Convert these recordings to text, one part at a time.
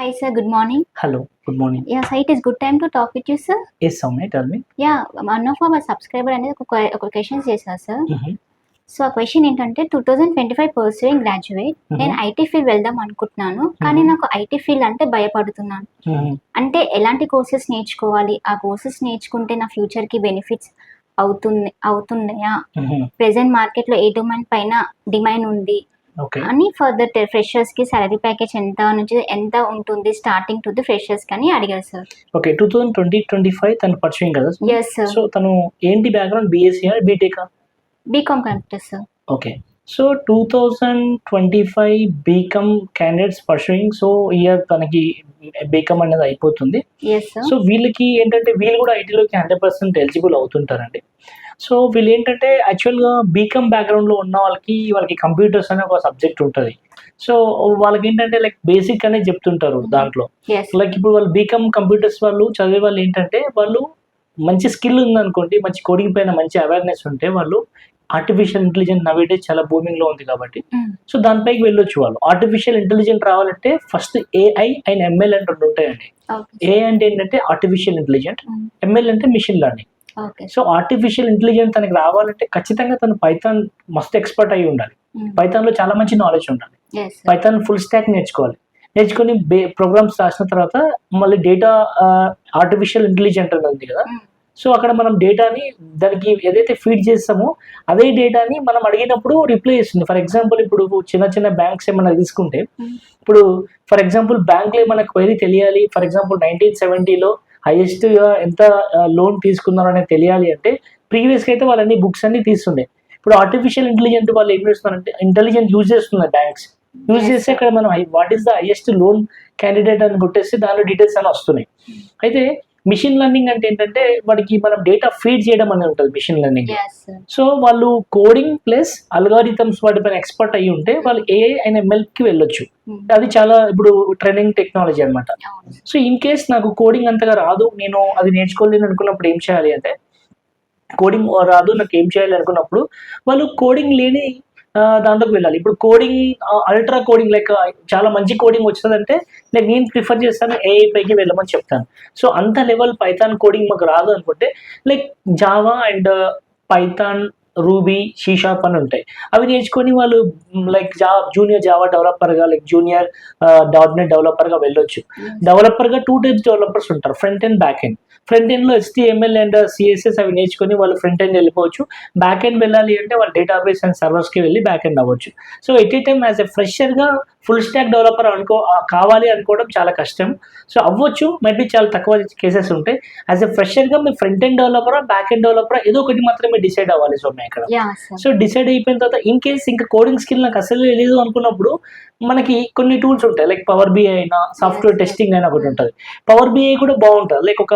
Hi, sir. Good morning. Hello, good morning. Yeah, sir, it is good time to talk with you, sir. Yes, Soumya, tell me. Yeah, one of our subscriber అనేది ఒక question చేశారు sir. Mhm, so ఆ question ఏంటంటే 2025 pursuing graduate నేను mhm, IT field వెళ్దాం అనుకుంటున్నాను కానీ mhm, నాకు ఐటీ ఫీల్డ్ అంటే భయపడుతున్నాను. mhm. అంటే ఎలాంటి కోర్సెస్ నేర్చుకోవాలి, ఆ కోర్సెస్ నేర్చుకుంటే నా ఫ్యూచర్కి బెనిఫిట్స్ అవుతున్నాయా, Mhm. ప్రెసెంట్ మార్కెట్లో ఏ డొమైన్ పైన డిమాండ్ ఉంది Okay. అని ఫర్దర్ ఫ్రెషర్స్కి సాలరీ ప్యాకేజ్ ఎంత నుంచి ఎంత ఉంటుంది స్టార్టింగ్ టు ది ఫ్రెషర్స్ అని అడిగారు సార్. Okay, 2025 తను పర్చేయింగ్ కదా. Yes sir. సో తను ఏంటి బ్యాక్గ్రౌండ్, బీఎస్సీ బీటెకా? BCom computer sir. Okay. So 2025 BCom candidates pursuing. So year తనకి బీకామ్ అనేది అయిపోతుంది. Yes sir. సో వీళ్ళకి ఏంటంటే వీళ్ళు కూడా ఐటీలోకి 100% ఎలిజిబుల్ అవుతుంటారండి. సో వీళ్ళు ఏంటంటే యాక్చువల్గా బీకామ్ బ్యాక్గ్రౌండ్లో ఉన్న వాళ్ళకి కంప్యూటర్స్ అనే ఒక సబ్జెక్ట్ ఉంటుంది. సో వాళ్ళకి ఏంటంటే లైక్ బేసిక్ అనేది చెప్తుంటారు దాంట్లో. ఎస్. లైక్ ఇప్పుడు వాళ్ళు బీకామ్ కంప్యూటర్స్ వాళ్ళు చదివే వాళ్ళు ఏంటంటే వాళ్ళు మంచి స్కిల్ ఉందనుకోండి, మంచి కోడింగ్ పైన మంచి అవేర్నెస్ ఉంటే వాళ్ళు ఆర్టిఫిషియల్ ఇంటెలిజెన్స్ నవేడే చాలా బూమింగ్లో ఉంది కాబట్టి సో దానిపైకి వెళ్ళొచ్చు. వాళ్ళు ఆర్టిఫిషియల్ ఇంటెలిజెంట్ రావాలంటే ఫస్ట్ ఏఐ అండ్ ఎంఎల్ అని రెండు ఉంటాయండి. ఏ అంటే ఏంటంటే ఆర్టిఫిషియల్ ఇంటెలిజెంట్, ఎంఎల్ అంటే machine learning. So artificial intelligent తనకి రావాలంటే ఖచ్చితంగా తను పైథాన్ మస్తు ఎక్స్పర్ట్ అయి ఉండాలి. పైథాన్లో చాలా మంచి నాలెడ్జ్ ఉండాలి. పైథాన్ ఫుల్ స్టాక్ నేర్చుకొని ప్రోగ్రామ్స్ రాసిన తర్వాత మళ్ళీ డేటా ఆర్టిఫిషియల్ ఇంటెలిజెంట్ అని ఉంది కదా. సో అక్కడ మనం డేటాని దానికి ఏదైతే ఫీడ్ చేస్తామో అదే డేటాని మనం అడిగినప్పుడు రిప్లై చేస్తుంది. ఫర్ ఎగ్జాంపుల్ ఇప్పుడు చిన్న బ్యాంక్స్ ఏమైనా తీసుకుంటే ఇప్పుడు ఫర్ ఎగ్జాంపుల్ బ్యాంక్లో ఏమైనా క్వైరీ తెలియాలి. ఫర్ ఎగ్జాంపుల్ 1970లో హైయెస్ట్ ఎంత లోన్ తీసుకున్నారు అనేది తెలియాలి అంటే ప్రీవియస్గా అయితే వాళ్ళన్ని బుక్స్ అన్ని తీస్తుండే. ఇప్పుడు ఆర్టిఫిషియల్ ఇంటెలిజెంట్ వాళ్ళు ఏం చేస్తున్నారంటే ఇంటెలిజెంట్ యూజ్ చేస్తున్నారు బ్యాంక్స్. యూజ్ చేస్తే ఇక్కడ మనం what is the highest loan candidate అని కొట్టేస్తే దానిలో డీటెయిల్స్ అని వస్తున్నాయి. అయితే మిషన్ లెర్నింగ్ అంటే ఏంటంటే వాడికి మనం డేటా ఫీడ్ చేయడం అనేది ఉంటుంది మిషన్ లెర్నింగ్. సో వాళ్ళు కోడింగ్ ప్లస్ అల్గారిథమ్స్ వాటిపైన ఎక్స్పర్ట్ అయ్యి ఉంటే వాళ్ళు ఏఐ అండ్ ఎంఎల్కి వెళ్ళొచ్చు. అది చాలా ఇప్పుడు ట్రెండింగ్ టెక్నాలజీ అనమాట. సో ఇన్ కేస్ నాకు కోడింగ్ అంతగా రాదు, నేను అది నేర్చుకోలేను అనుకున్నప్పుడు ఏం చేయాలి అంటే కోడింగ్ రాదు నాకు ఏం చేయాలి అనుకున్నప్పుడు వాళ్ళు కోడింగ్ లేని దాంట్లోకి వెళ్ళాలి. ఇప్పుడు కోడింగ్ అల్ట్రా కోడింగ్ లైక్ చాలా మంచి కోడింగ్ వచ్చిందంటే లైక్ నేను ప్రిఫర్ చేస్తాను ఏఐ పైకి వెళ్ళమని చెప్తాను. సో అంత లెవెల్ పైథాన్ కోడింగ్ మాకు రాదు అనుకుంటే like Java and Python, Ruby, C sharp అని ఉంటాయి. అవి నేర్చుకొని వాళ్ళు లైక్ జూనియర్ జావా డెవలపర్గా లైక్ జూనియర్ .NET డెవలపర్గా వెళ్ళొచ్చు. డెవలపర్గా 2 టైప్స్ డెవలపర్స్ ఉంటారు, front and back end. Front ఎండ్లో HTML అండ్ CSS అవి నేర్చుకొని వాళ్ళు ఫ్రంట్ ఎండ్ వెళ్ళిపోవచ్చు. బ్యాక్ ఎండ్ వెళ్ళాలి అంటే వాళ్ళు డేటాబేస్ అండ్ సర్వర్స్కి వెళ్ళి బ్యాక్ ఎండ్ అవ్వచ్చు. So at a time as a ఫ్రెషర్గా ఫుల్ స్టాక్ డెవలపర్ కావాలి అనుకోవడం చాలా కష్టం. సో అవ్వచ్చు, మేబీ చాలా తక్కువ కేసెస్ ఉంటాయి. యాజ్ ఎ ఫ్రెషర్గా మీ ఫ్రంట్ ఎండ్ డెవలపరా బ్యాక్ ఎండ్ డెవలపరా ఏదో ఒకటి మాత్రమే డిసైడ్ అవ్వాలి. సో ఇక్కడ సో డిసైడ్ అయిపోయిన తర్వాత ఇన్ కేస్ ఇంకా కోడింగ్ స్కిల్ నాకు అసలు తెలియదు అనుకున్నప్పుడు మనకి కొన్ని టూల్స్ ఉంటాయి లైక్ పవర్ బిఐ అయినా సాఫ్ట్వేర్ టెస్టింగ్ అయినా ఒకటి ఉంటుంది. పవర్ బిఐ కూడా బాగుంటుంది. లైక్ ఒక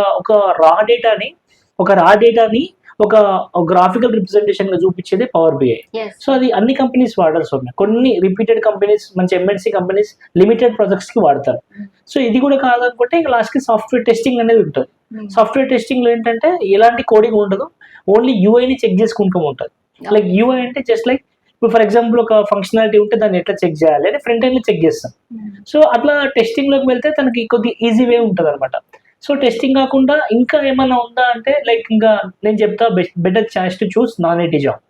రా డేటాని ఒక గ్రాఫికల్ రిప్రజెంటేషన్ గా చూపించేది పవర్ బిఐ. సో అది అన్ని కంపెనీస్ వాడాల్సి ఉన్నాయి. కొన్ని రిపీటెడ్ కంపెనీస్ మంచి ఎంఎన్సీ కంపెనీస్ లిమిటెడ్ ప్రాజెక్ట్స్ కి వాడతారు. సో ఇది కూడా కాదనుకుంటే ఇంకా లాస్ట్ కి సాఫ్ట్వేర్ టెస్టింగ్ అనేది ఉంటుంది. సాఫ్ట్వేర్ టెస్టింగ్ లో ఏంటంటే ఎలాంటి కోడింగ్ ఉండదు, ఓన్లీ యూఐని చెక్ చేసుకుంటూ ఉంటుంది. లైక్ యూఐ అంటే జస్ట్ లైక్ ఇప్పుడు ఫర్ ఎగ్జాంపుల్ ఒక ఫంక్షనాలిటీ ఉంటే దాన్ని ఎట్లా చెక్ చేయాలి అని ఫ్రంట్ ఎండ్ లో చెక్ చేస్తాం. సో అట్లా టెస్టింగ్ లోకి వెళ్తే తనకి కొద్దిగా ఈజీ వే ఉంటుంది అనమాట. సో టెస్టింగ్ కాకుండా ఇంకా ఏమైనా ఉందా అంటే లైక్ ఇంకా నేను చెప్తా better chance to choose non IT job.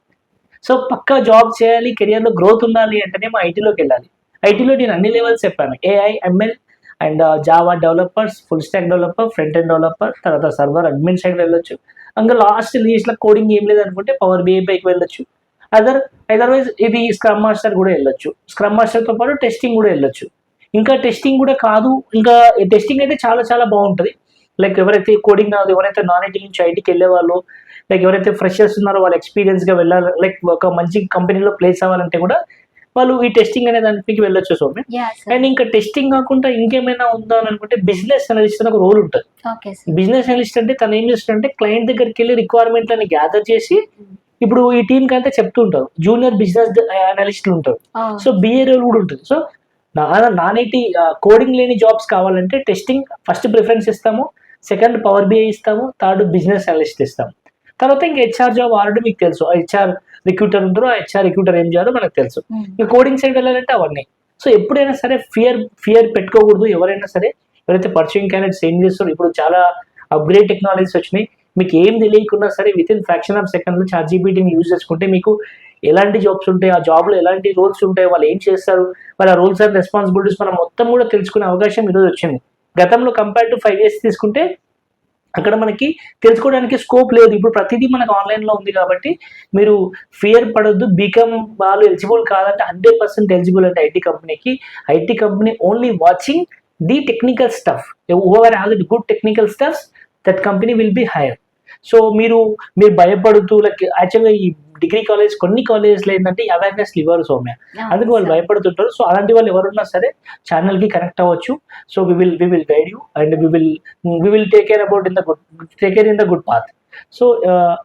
So పక్కా జాబ్ చేయాలి, కెరియర్లో గ్రోత్ ఉండాలి అంటేనే మా ఐటీలోకి వెళ్ళాలి. ఐటీలో నేను అన్ని లెవెల్స్ చెప్పాను, AI, ML and Java developers, full stack developer, front end developer, తర్వాత సర్వర్ అడ్మిన్ సైడ్ వెళ్ళొచ్చు. ఇంకా లాస్ట్ లీస్ట్లో కోడింగ్ ఏం లేదనుకుంటే పవర్ బిఐ పైకి వెళ్ళొచ్చు. అదర్వైజ్ ఇది స్క్రమ్ మాస్టర్ కూడా వెళ్ళొచ్చు. స్క్రమ్ మాస్టర్తో పాటు టెస్టింగ్ కూడా వెళ్ళొచ్చు. ఇంకా టెస్టింగ్ కూడా కాదు, ఇంకా టెస్టింగ్ అయితే చాలా చాలా బాగుంటుంది. లైక్ ఎవరైతే కోడింగ్ కాదు, ఎవరైతే నాన్ ఐటీ నుంచి ఐటీకి వెళ్ళే వాళ్ళు, లైక్ ఎవరైతే ఫ్రెషర్స్ ఉన్నారో వాళ్ళు ఎక్స్పీరియన్స్గా వెళ్ళాలి, లైక్ ఒక మంచి కంపెనీలో ప్లేస్ అవ్వాలంటే కూడా వాళ్ళు ఈ టెస్టింగ్ అనే దానికి వెళ్ళొచ్చు. సోమ్య అండ్ ఇంకా టెస్టింగ్ కాకుండా ఇంకేమైనా ఉందా అని అనుకుంటే బిజినెస్ అనలిస్ట్ అని ఒక రోల్ ఉంటుంది. బిజినెస్ అనలిస్ట్ అంటే తను ఏం చేస్తుంటే క్లయింట్ దగ్గరికి వెళ్ళి రిక్వైర్మెంట్లని గ్యాదర్ చేసి ఇప్పుడు ఈ టీంకి అంతా చెప్తూ ఉంటారు. జూనియర్ బిజినెస్ అనలిస్టులు ఉంటారు. సో బిఏ రోల్ కూడా ఉంటుంది. సో నాన్ ఐటీ కోడింగ్ లేని జాబ్స్ కావాలంటే టెస్టింగ్ ఫస్ట్ ప్రిఫరెన్స్ ఇస్తాము, సెకండ్ పవర్ బిఐ ఇస్తాము, థర్డ్ బిజినెస్ అనలిస్ట్ ఇస్తాము. తర్వాత ఇంకా హెచ్ఆర్ జాబ్ ఆల్రెడీ మీకు తెలుసు, హెచ్ఆర్ రిక్రూటర్ ఉంటారు, ఆ హెచ్ఆర్ రిక్రూటర్ ఏం చేయాలో మనకు తెలుసు. ఇంకా కోడింగ్ సైడ్ వెళ్ళాలంటే అవన్నీ సో ఎప్పుడైనా సరే ఫియర్ పెట్టుకోకూడదు. ఎవరైనా సరే, ఎవరైతే పర్సూయింగ్ క్యాండిడేట్స్ ఏం చేస్తారో, ఇప్పుడు చాలా అప్గ్రేడ్ టెక్నాలజీస్ వచ్చినాయి. మీకు ఏం తెలియకున్నా సరే విత్ ఇన్ ఫ్రాక్షన్ ఆఫ్ సెకండ్లో ChatGPTని యూజ్ చేసుకుంటే మీకు ఎలాంటి జాబ్స్ ఉంటాయి, ఆ జాబ్లో ఎలాంటి రోల్స్ ఉంటాయి, వాళ్ళు ఏం చేస్తారు, వాళ్ళ రోల్స్ అండ్ రెస్పాన్సిబిలిటీస్ మనం మొత్తం కూడా తెలుసుకునే అవకాశం ఈరోజు వచ్చింది. గతంలో కంపేర్ టు 5 years తీసుకుంటే అక్కడ మనకి తెలుసుకోవడానికి స్కోప్ లేదు. ఇప్పుడు ప్రతిదీ మనకు ఆన్లైన్లో ఉంది కాబట్టి మీరు ఫియర్ పడొద్దు. వాళ్ళు ఎలిజిబుల్ కాదంటే 100% ఎలిజిబుల్ అంటే IT company only watching the technical stuff. Whoever has the good technical stuff, that company will be hire. So మీరు భయపడుతూ లైక్ యాక్చువల్గా ఈ డిగ్రీ కొన్ని కాలేజెస్లో ఏంటంటే అవేర్నెస్ ఇవ్వరు సౌమ్య, అందుకు వాళ్ళు భయపడుతుంటారు. సో అలాంటి వాళ్ళు ఎవరున్నా సరే ఛానల్కి కనెక్ట్ అవ్వచ్చు. So we will guide you and we will take care in the good path. So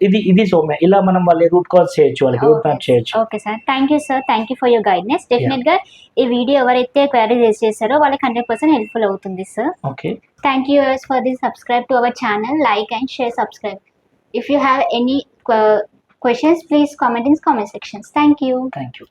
ఇది సౌమ్య, ఇలా మనం వాళ్ళ రూట్ కాల్స్ చేయొచ్చు, వాళ్ళకి రూట్ మ్యాప్ చేయొచ్చు. Okay sir, thank you sir, thank you for your guidance. డెఫినెట్ గా ఈ వీడియో ఎవరైతే క్వైరీ రేస్ చేశారో వాళ్ళకి 100% హెల్ప్ఫుల్ అవుతుంది sir. Okay, thank you for this. Subscribe to our channel, like and share, subscribe. If you have any questions, please comment in comment sections. Thank you. Thank you.